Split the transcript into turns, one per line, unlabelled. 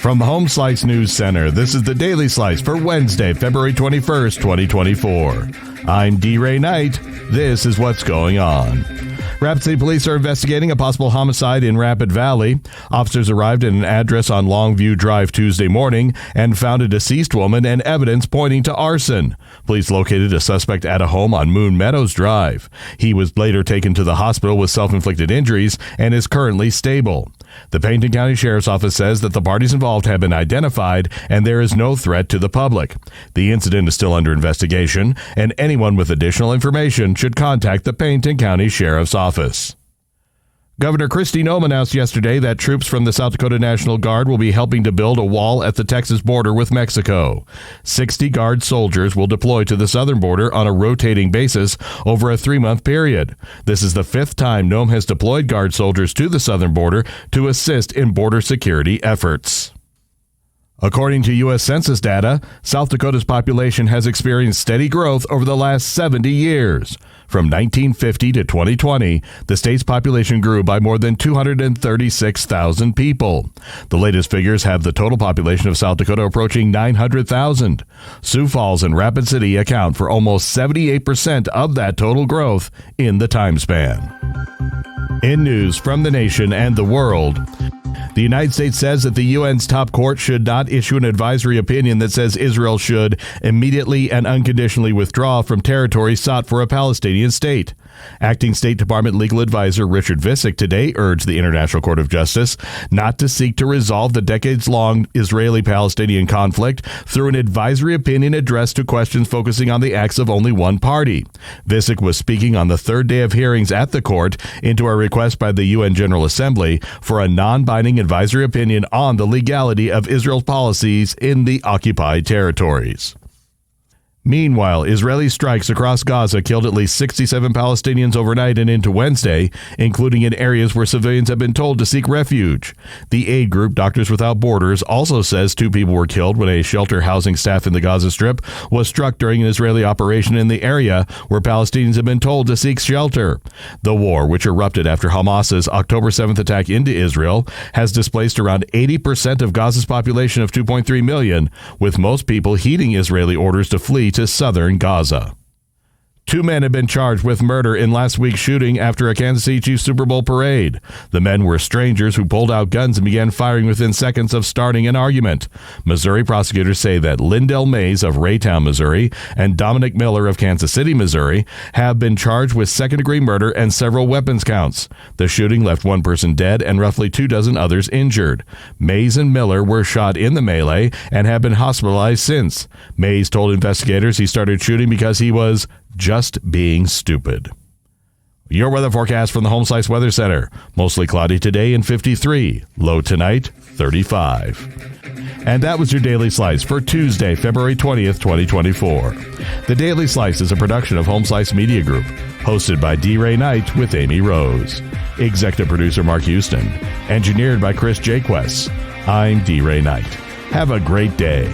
From the Home Slice News Center, this is the Daily Slice for Wednesday, February 21st, 2024. I'm D-Ray Knight. This is what's going on. Rapid City Police are investigating a possible homicide in Rapid Valley. Officers arrived at an address on Longview Drive Tuesday morning and found a deceased woman and evidence pointing to arson. Police located a suspect at a home on Moon Meadows Drive. He was later taken to the hospital with self-inflicted injuries and is currently stable. The Payne County Sheriff's Office says that the parties involved have been identified and there is no threat to the public. The incident is still under investigation, and anyone with additional information should contact the Payne County Sheriff's Office. Governor Noem announced yesterday that troops from the South Dakota National Guard will be helping to build a wall at the Texas border with Mexico. 60 Guard soldiers will deploy to the southern border on a rotating basis over a 3-month period. This is the 5th time Noem has deployed Guard soldiers to the southern border to assist in border security efforts. According to U.S. Census data, South Dakota's population has experienced steady growth over the last 70 years. From 1950 to 2020, the state's population grew by more than 236,000 people. The latest figures have the total population of South Dakota approaching 900,000. Sioux Falls and Rapid City account for almost 78% of that total growth in the time span. In news from the nation and the world, the United States says that the UN's top court should not issue an advisory opinion that says Israel should immediately and unconditionally withdraw from territory sought for a Palestinian state. Acting State Department legal advisor Richard Visick today urged the International Court of Justice not to seek to resolve the decades-long Israeli-Palestinian conflict through an advisory opinion addressed to questions focusing on the acts of only one party. Visick was speaking on the third day of hearings at the court into a request by the UN General Assembly for a non-binding advisory opinion on the legality of Israel's policies in the occupied territories. Meanwhile, Israeli strikes across Gaza killed at least 67 Palestinians overnight and into Wednesday, including in areas where civilians have been told to seek refuge. The aid group Doctors Without Borders also says 2 people were killed when a shelter housing staff in the Gaza Strip was struck during an Israeli operation in the area where Palestinians have been told to seek shelter. The war, which erupted after Hamas's October 7th attack into Israel, has displaced around 80% of Gaza's population of 2.3 million, with most people heeding Israeli orders to flee to southern Gaza. 2 men have been charged with murder in last week's shooting after a Kansas City Chiefs Super Bowl parade. The men were strangers who pulled out guns and began firing within seconds of starting an argument. Missouri prosecutors say that Lindell Mays of Raytown, Missouri, and Dominic Miller of Kansas City, Missouri, have been charged with second-degree murder and several weapons counts. The shooting left 1 person dead and roughly 24 others injured. Mays and Miller were shot in the melee and have been hospitalized since. Mays told investigators he started shooting because he was just being stupid. Your weather forecast from the Home Slice Weather Center. Mostly cloudy today and 53. Low tonight, 35. And that was your Daily Slice for Tuesday, February 20th, 2024. The Daily Slice is a production of Home Slice Media Group, hosted by D-Ray Knight with Amy Rose. Executive producer Mark Houston. Engineered by Chris Jaquess. I'm D-Ray Knight. Have a great day.